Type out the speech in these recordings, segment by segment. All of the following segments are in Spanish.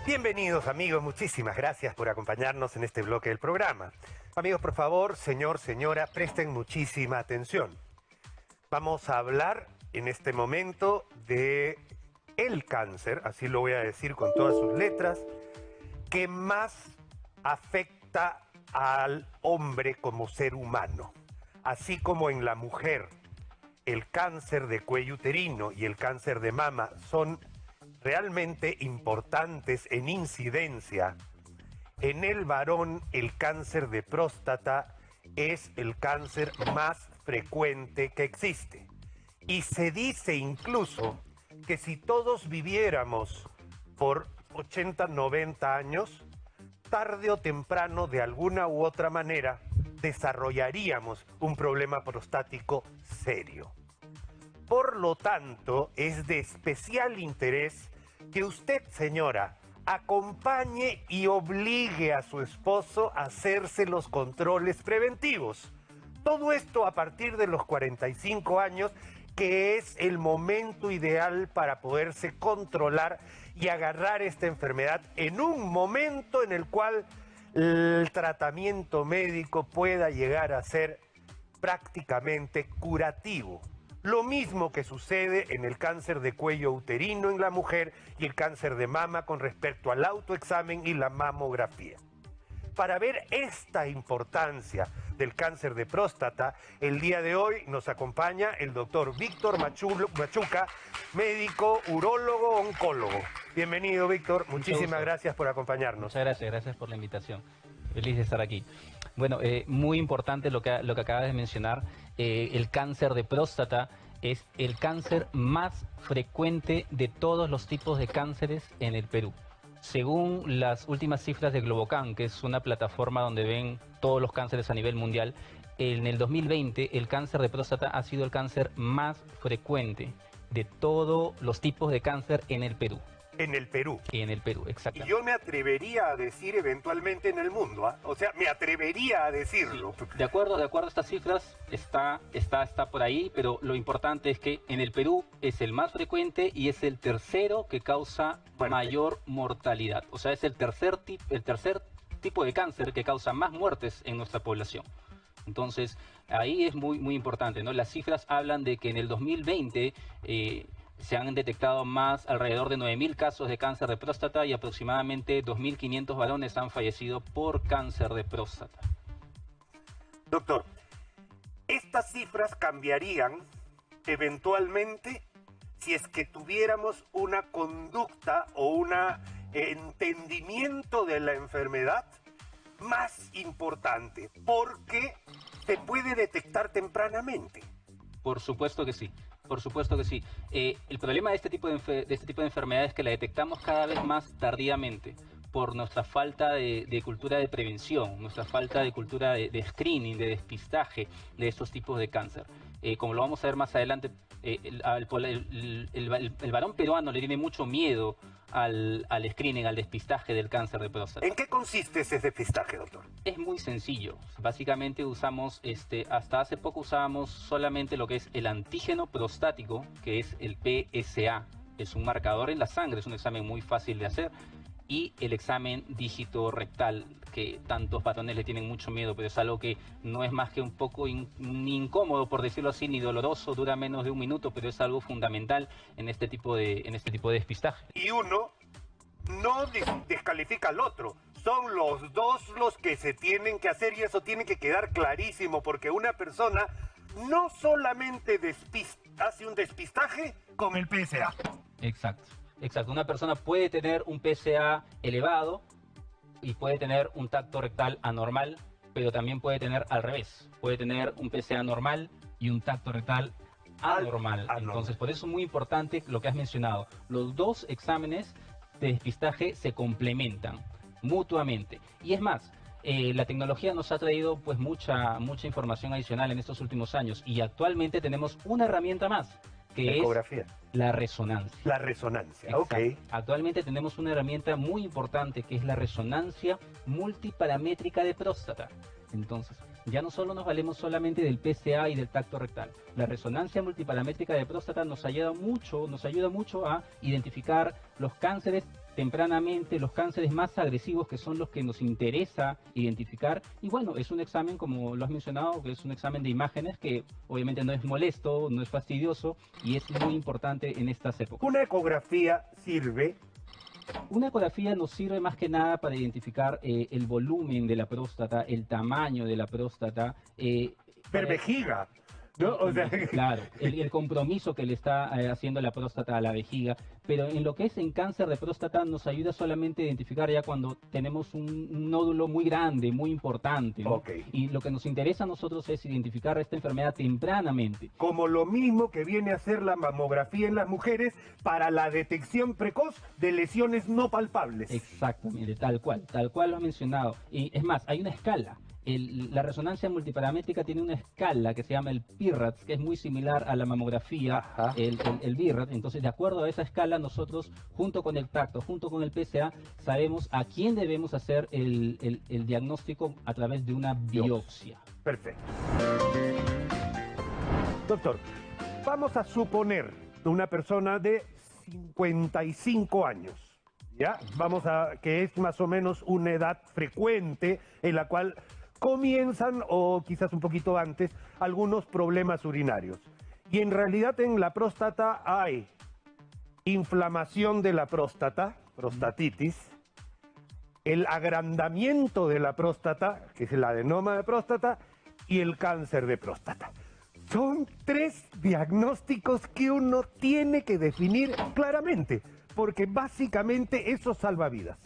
Bienvenidos amigos, muchísimas gracias por acompañarnos en este bloque del programa. Amigos, por favor, señor, señora, presten muchísima atención. Vamos a hablar en este momento de el cáncer, así lo voy a decir con todas sus letras, que más afecta al hombre como ser humano, así como en la mujer. El cáncer de cuello uterino y el cáncer de mama son realmente importantes en incidencia. En el varón, el cáncer de próstata es el cáncer más frecuente que existe. Y se dice incluso que si todos viviéramos por 80, 90 años, tarde o temprano, de alguna u otra manera, desarrollaríamos un problema prostático serio. Por lo tanto, es de especial interés que usted, señora, acompañe y obligue a su esposo a hacerse los controles preventivos. Todo esto a partir de los 45 años, que es el momento ideal para poderse controlar y agarrar esta enfermedad en un momento en el cual el tratamiento médico pueda llegar a ser prácticamente curativo. Lo mismo que sucede en el cáncer de cuello uterino en la mujer y el cáncer de mama con respecto al autoexamen y la mamografía. Para ver esta importancia del cáncer de próstata, el día de hoy nos acompaña el doctor Víctor Machuca, médico, urólogo, oncólogo. Bienvenido, Víctor. Muchísimas gracias por acompañarnos. Muchas gracias por la invitación. Feliz de estar aquí. Bueno, muy importante lo que acabas de mencionar. El cáncer de próstata es el cáncer más frecuente de todos los tipos de cánceres en el Perú. Según las últimas cifras de Globocan, que es una plataforma donde ven todos los cánceres a nivel mundial, en el 2020 el cáncer de próstata ha sido el cáncer más frecuente de todos los tipos de cáncer en el Perú. En el Perú. En el Perú, exacto. Y yo me atrevería a decir eventualmente en el mundo, ¿eh? O sea, me atrevería a decirlo. Sí. De acuerdo a estas cifras, está por ahí, pero lo importante es que en el Perú es el más frecuente y es el tercero que causa mayor mortalidad. O sea, es el tercer tipo de cáncer que causa más muertes en nuestra población. Entonces, ahí es muy importante, ¿no? Las cifras hablan de que en el 2020 se han detectado alrededor de 9.000 casos de cáncer de próstata y aproximadamente 2.500 varones han fallecido por cáncer de próstata. Doctor, ¿estas cifras cambiarían eventualmente si es que tuviéramos una conducta o un entendimiento de la enfermedad más importante? Porque se puede detectar tempranamente. Por supuesto que sí. Por supuesto que sí. El problema de este tipo de enfermedades es que la detectamos cada vez más tardíamente por nuestra falta de cultura de prevención, nuestra falta de cultura de screening, de despistaje de estos tipos de cáncer. Como lo vamos a ver más adelante, el varón peruano le tiene mucho miedo al screening, al despistaje del cáncer de próstata. ¿En qué consiste ese despistaje, doctor? Es muy sencillo. Básicamente usamos, hasta hace poco usábamos solamente lo que es el antígeno prostático, que es el PSA. Es un marcador en la sangre, es un examen muy fácil de hacer. Y el examen dígito rectal, que tantos varones le tienen mucho miedo, pero es algo que no es más que un poco ni incómodo, por decirlo así, ni doloroso, dura menos de un minuto, pero es algo fundamental en este tipo de despistaje. Y uno no descalifica al otro, son los dos los que se tienen que hacer y eso tiene que quedar clarísimo, porque una persona no solamente hace un despistaje con el PSA. Exacto. Exacto, una persona puede tener un PSA elevado y puede tener un tacto rectal anormal, pero también puede tener al revés. Puede tener un PSA normal y un tacto rectal anormal. Entonces, por eso es muy importante lo que has mencionado. Los dos exámenes de despistaje se complementan mutuamente. Y es más, la tecnología nos ha traído pues mucha información adicional en estos últimos años y actualmente tenemos una herramienta más, que es la resonancia. La resonancia, ok. Actualmente tenemos una herramienta muy importante que es la resonancia multiparamétrica de próstata. Entonces, ya no solo nos valemos solamente del PSA y del tacto rectal. La resonancia multiparamétrica de próstata nos ayuda mucho a identificar los cánceres tempranamente los cánceres más agresivos, que son los que nos interesa identificar. Y bueno, es un examen, como lo has mencionado, que es un examen de imágenes que obviamente no es molesto, no es fastidioso y es muy importante en estas épocas. ¿Una ecografía sirve? Una ecografía nos sirve más que nada para identificar el volumen de la próstata, el tamaño de la próstata. Ver vejiga, ¿no? O sea, Claro, el compromiso que le está haciendo la próstata a la vejiga, pero en lo que es en cáncer de próstata nos ayuda solamente a identificar ya cuando tenemos un nódulo muy grande, muy importante, ¿no? Ok. Y lo que nos interesa a nosotros es identificar esta enfermedad tempranamente. Como lo mismo que viene a hacer la mamografía en las mujeres para la detección precoz de lesiones no palpables. Exactamente, tal cual lo has mencionado. Y es más, hay una escala. La resonancia multiparamétrica tiene una escala que se llama el PIRADS, que es muy similar a la mamografía, Ajá. el BIRAD. Entonces, de acuerdo a esa escala, nosotros, junto con el tacto, junto con el PSA, sabemos a quién debemos hacer el diagnóstico a través de una biopsia. Perfecto. Doctor, vamos a suponer una persona de 55 años, ¿ya? Vamos a que es más o menos una edad frecuente en la cual comienzan, o quizás un poquito antes, algunos problemas urinarios. Y en realidad en la próstata hay inflamación de la próstata, prostatitis, el agrandamiento de la próstata, que es el adenoma de próstata, y el cáncer de próstata. Son 3 diagnósticos que uno tiene que definir claramente, porque básicamente eso salva vidas.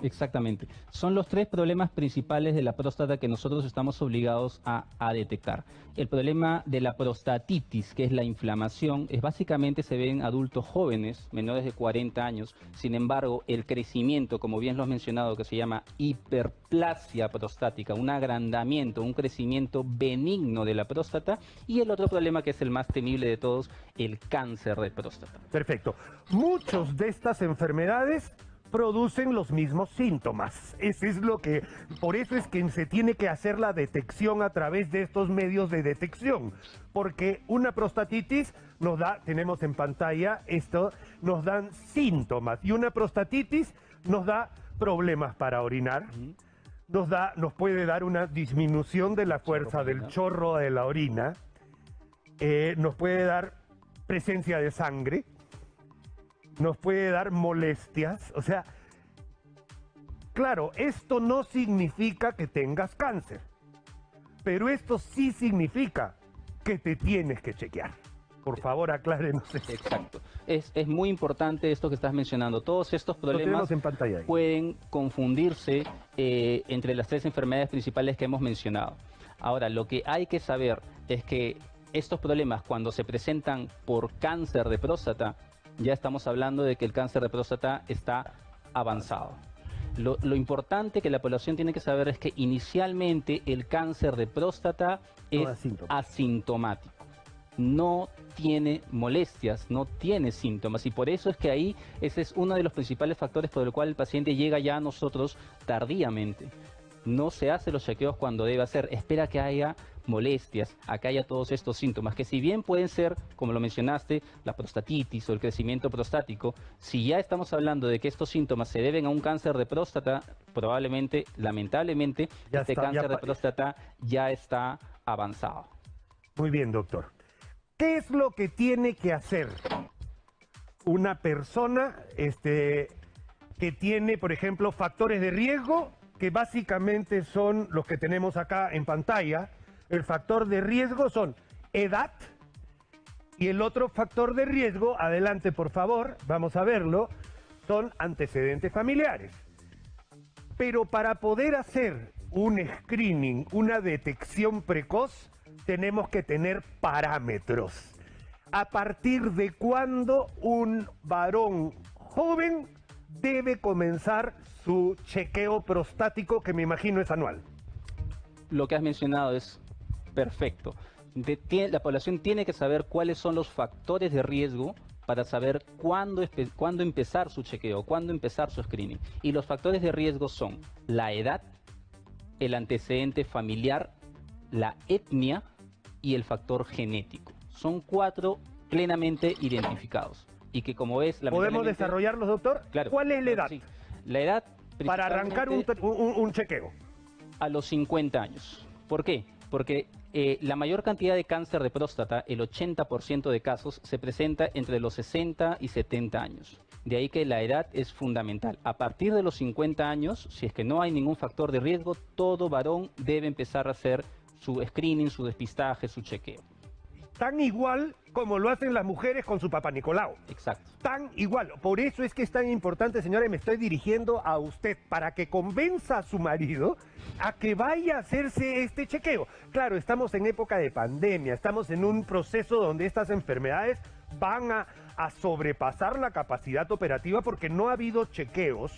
Exactamente. Son los 3 problemas principales de la próstata que nosotros estamos obligados a detectar. El problema de la prostatitis, que es la inflamación, es básicamente se ve en adultos jóvenes, menores de 40 años. Sin embargo, el crecimiento, como bien lo has mencionado, que se llama hiperplasia prostática, un agrandamiento, un crecimiento benigno de la próstata. Y el otro problema, que es el más temible de todos, el cáncer de próstata. Perfecto. Muchos de estas enfermedades producen los mismos síntomas. Ese es lo que, por eso es que se tiene que hacer la detección a través de estos medios de detección, porque una prostatitis nos da, tenemos en pantalla esto, nos dan síntomas, y una prostatitis nos da problemas para orinar, nos puede dar una disminución de la fuerza del chorro de la orina, nos puede dar presencia de sangre, nos puede dar molestias, o sea, claro, esto no significa que tengas cáncer, pero esto sí significa que te tienes que chequear. Por favor, aclárenos eso. Exacto. Es muy importante esto que estás mencionando. Todos estos Lo problemas tenemos en pantalla ahí. pueden confundirse entre las 3 enfermedades principales que hemos mencionado. Ahora, lo que hay que saber es que estos problemas, cuando se presentan por cáncer de próstata, ya estamos hablando de que el cáncer de próstata está avanzado. Lo importante que la población tiene que saber es que inicialmente el cáncer de próstata es asintomático. No tiene molestias, no tiene síntomas, y por eso es que ahí ese es uno de los principales factores por el cual el paciente llega ya a nosotros tardíamente. No se hace los chequeos cuando debe hacer, espera que haya molestias, a que haya todos estos síntomas, que si bien pueden ser, como lo mencionaste, la prostatitis o el crecimiento prostático, si ya estamos hablando de que estos síntomas se deben a un cáncer de próstata, probablemente, lamentablemente, este cáncer de próstata ya está avanzado. Muy bien, doctor. ¿Qué es lo que tiene que hacer una persona que tiene, por ejemplo, factores de riesgo, que básicamente son los que tenemos acá en pantalla? El factor de riesgo son edad, y el otro factor de riesgo, adelante por favor, vamos a verlo, son antecedentes familiares. Pero para poder hacer un screening, una detección precoz, tenemos que tener parámetros. ¿A partir de cuándo un varón joven debe comenzar su chequeo prostático, que me imagino es anual? Lo que has mencionado es perfecto. La población tiene que saber cuáles son los factores de riesgo para saber cuándo empezar su chequeo, cuándo empezar su screening. Y los factores de riesgo son la edad, el antecedente familiar, la etnia y el factor genético. Son 4 plenamente identificados. y que como ves... ¿Podemos desarrollarlos, doctor? Claro. ¿Cuál es la edad? Sí. La edad... Para arrancar un chequeo. A los 50 años. ¿Por qué? Porque la mayor cantidad de cáncer de próstata, el 80% de casos, se presenta entre los 60 y 70 años. De ahí que la edad es fundamental. A partir de los 50 años, si es que no hay ningún factor de riesgo, todo varón debe empezar a hacer su screening, su despistaje, su chequeo. Tan igual como lo hacen las mujeres con su papá Nicolau. Exacto. Tan igual. Por eso es que es tan importante, señora, y me estoy dirigiendo a usted, para que convenza a su marido a que vaya a hacerse este chequeo. Claro, estamos en época de pandemia, estamos en un proceso donde estas enfermedades van a sobrepasar la capacidad operativa porque no ha habido chequeos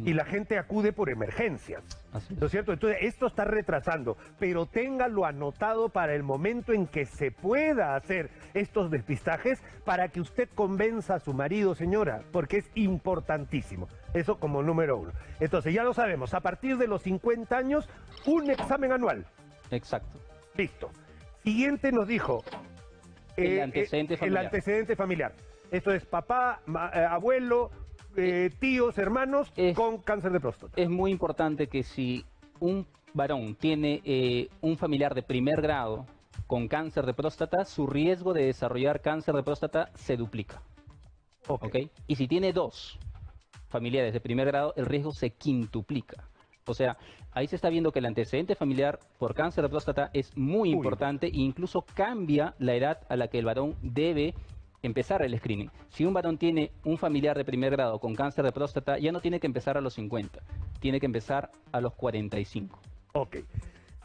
y la gente acude por emergencias. ¿No es cierto? Entonces, esto está retrasando, pero téngalo anotado para el momento en que se pueda hacer estos despistajes para que usted convenza a su marido, señora, porque es importantísimo. Eso como número uno. Entonces, ya lo sabemos, a partir de los 50 años, un examen anual. Exacto. Listo. Siguiente nos dijo... el antecedente familiar. El antecedente familiar. Esto es papá, abuelo... tíos, hermanos con cáncer de próstata. Es muy importante que si un varón tiene un familiar de primer grado con cáncer de próstata, su riesgo de desarrollar cáncer de próstata se duplica. ¿Okay? Y si tiene dos familiares de primer grado, el riesgo se quintuplica. O sea, ahí se está viendo que el antecedente familiar por cáncer de próstata es muy importante e incluso cambia la edad a la que el varón debe empezar el screening. Si un varón tiene un familiar de primer grado con cáncer de próstata, ya no tiene que empezar a los 50, tiene que empezar a los 45. Ok.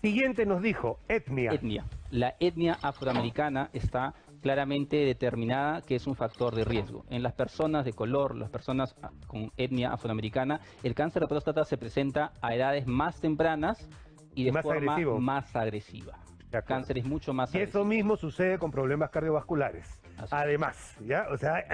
Siguiente nos dijo, etnia. Etnia. La etnia afroamericana está claramente determinada que es un factor de riesgo. En las personas de color, las personas con etnia afroamericana, el cáncer de próstata se presenta a edades más tempranas y de forma más agresiva. Cáncer es mucho más agresivo. Y eso mismo sucede con problemas cardiovasculares. Además, ¿ya? O sea,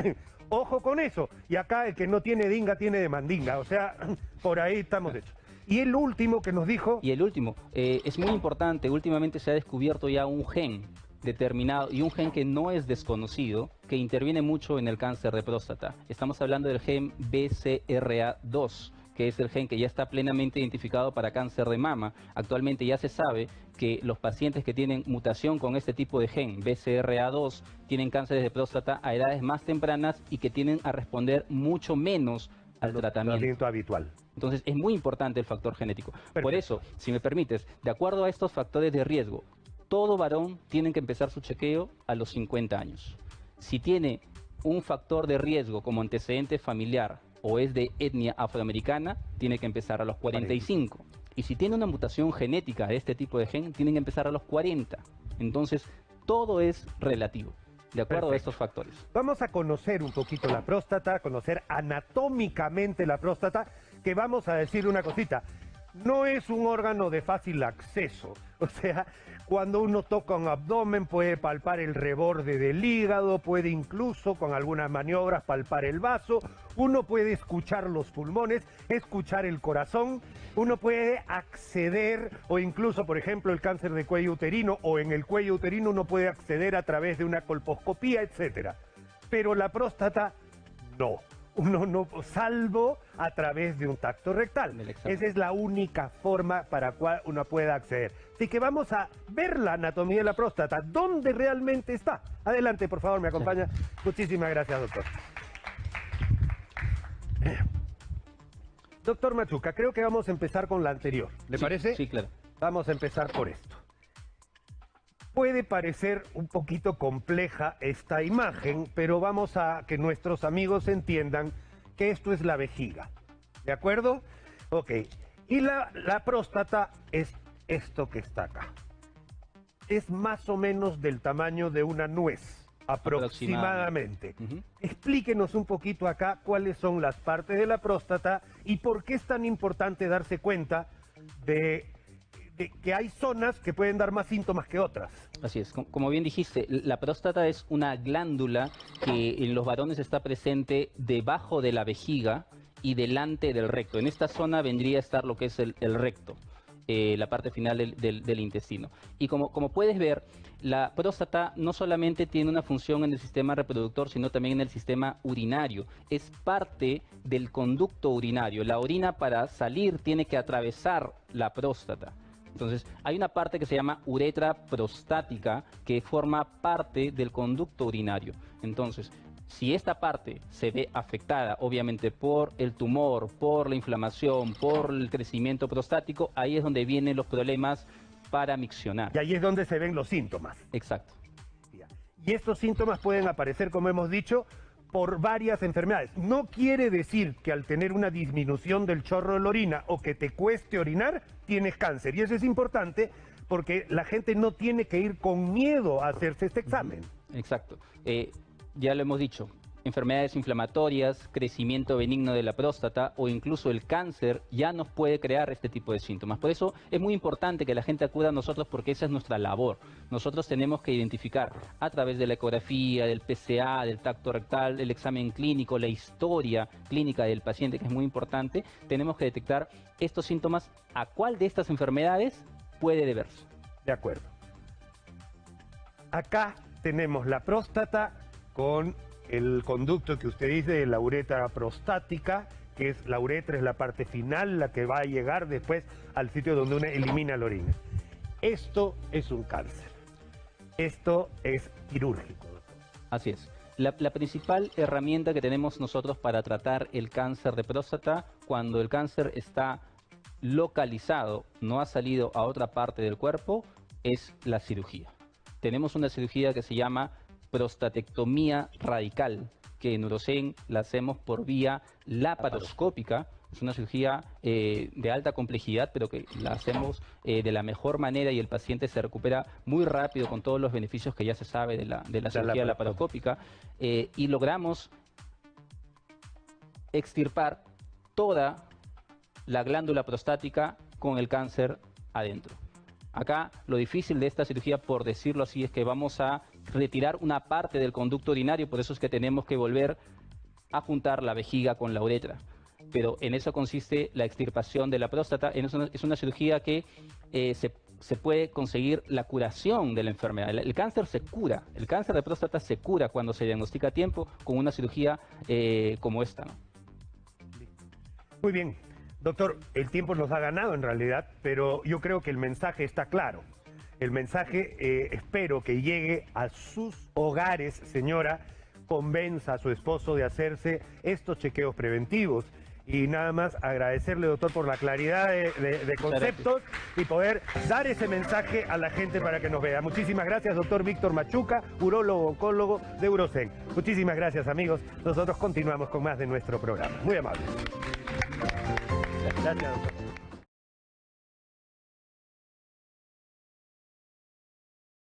ojo con eso. Y acá el que no tiene dinga tiene de mandinga. O sea, por ahí estamos hechos. Y el último que nos dijo... Y el último, es muy importante, últimamente se ha descubierto ya un gen determinado y un gen que no es desconocido, que interviene mucho en el cáncer de próstata. Estamos hablando del gen BCRA2, que es el gen que ya está plenamente identificado para cáncer de mama. Actualmente ya se sabe que los pacientes que tienen mutación con este tipo de gen, BCRA2, tienen cánceres de próstata a edades más tempranas y que tienden a responder mucho menos al tratamiento habitual. Entonces es muy importante el factor genético. Perfecto. Por eso, si me permites, de acuerdo a estos factores de riesgo, todo varón tiene que empezar su chequeo a los 50 años. Si tiene un factor de riesgo como antecedente familiar o es de etnia afroamericana, tiene que empezar a los 45. Y si tiene una mutación genética de este tipo de gen, tiene que empezar a los 40. Entonces, todo es relativo, de acuerdo a estos factores. Vamos a conocer un poquito la próstata, conocer anatómicamente la próstata, que vamos a decir una cosita. No es un órgano de fácil acceso. O sea, cuando uno toca un abdomen puede palpar el reborde del hígado, puede incluso con algunas maniobras palpar el vaso, uno puede escuchar los pulmones, escuchar el corazón, uno puede acceder, o incluso, por ejemplo, el cáncer de cuello uterino, o en el cuello uterino uno puede acceder a través de una colposcopía, etcétera. Pero la próstata, no. Uno no, salvo a través de un tacto rectal. Esa es la única forma para cual uno pueda acceder. Así que vamos a ver la anatomía de la próstata, ¿dónde realmente está? Adelante, por favor, me acompaña. Sí. Muchísimas gracias, doctor. Doctor Machuca, creo que vamos a empezar con la anterior. ¿Le parece? Sí, claro. Vamos a empezar por esto. Puede parecer un poquito compleja esta imagen, pero vamos a que nuestros amigos entiendan que esto es la vejiga. ¿De acuerdo? Ok. Y la próstata es esto que está acá. Es más o menos del tamaño de una nuez, aproximadamente. Explíquenos un poquito acá cuáles son las partes de la próstata y por qué es tan importante darse cuenta de que hay zonas que pueden dar más síntomas que otras. Así es, como bien dijiste, la próstata es una glándula que en los varones está presente debajo de la vejiga y delante del recto. En esta zona vendría a estar lo que es el recto. la parte final del intestino. Y como puedes ver, la próstata no solamente tiene una función en el sistema reproductor, sino también en el sistema urinario. Es parte del conducto urinario. La orina, para salir, tiene que atravesar la próstata. Entonces, hay una parte que se llama uretra prostática que forma parte del conducto urinario. Entonces, si esta parte se ve afectada, obviamente, por el tumor, por la inflamación, por el crecimiento prostático, ahí es donde vienen los problemas para miccionar. Y ahí es donde se ven los síntomas. Exacto. Y estos síntomas pueden aparecer, como hemos dicho, por varias enfermedades. No quiere decir que al tener una disminución del chorro de la orina o que te cueste orinar, tienes cáncer. Y eso es importante porque la gente no tiene que ir con miedo a hacerse este examen. Exacto. Ya lo hemos dicho, enfermedades inflamatorias, crecimiento benigno de la próstata o incluso el cáncer ya nos puede crear este tipo de síntomas. Por eso es muy importante que la gente acuda a nosotros porque esa es nuestra labor. Nosotros tenemos que identificar a través de la ecografía, del PSA, del tacto rectal, el examen clínico, la historia clínica del paciente, que es muy importante. Tenemos que detectar estos síntomas, a cuál de estas enfermedades puede deberse. De acuerdo. Acá tenemos la próstata con el conducto que usted dice, la uretra prostática, que es la uretra, es la parte final, la que va a llegar después al sitio donde uno elimina la orina. Esto es un cáncer. Esto es quirúrgico, doctor. Así es. La principal herramienta que tenemos nosotros para tratar el cáncer de próstata, cuando el cáncer está localizado, no ha salido a otra parte del cuerpo, es la cirugía. Tenemos una cirugía que se llama prostatectomía radical, que en Urocen la hacemos por vía laparoscópica. Es una cirugía de alta complejidad, pero que la hacemos de la mejor manera y el paciente se recupera muy rápido con todos los beneficios que ya se sabe de la cirugía laparoscópica. Y logramos extirpar toda la glándula prostática con el cáncer adentro. Acá lo difícil de esta cirugía, por decirlo así, es que vamos a retirar una parte del conducto urinario, por eso es que tenemos que volver a juntar la vejiga con la uretra. Pero en eso consiste la extirpación de la próstata. Es una cirugía que se puede conseguir la curación de la enfermedad. El cáncer se cura, el cáncer de próstata se cura cuando se diagnostica a tiempo con una cirugía como esta, ¿no? Muy bien. Doctor, el tiempo nos ha ganado en realidad, pero yo creo que el mensaje está claro. El mensaje espero que llegue a sus hogares, señora, convenza a su esposo de hacerse estos chequeos preventivos. Y nada más agradecerle, doctor, por la claridad de conceptos y poder dar ese mensaje a la gente para que nos vea. Muchísimas gracias, doctor Víctor Machuca, urólogo oncólogo de Urocen. Muchísimas gracias, amigos. Nosotros continuamos con más de nuestro programa. Muy amable. Gracias, doctor.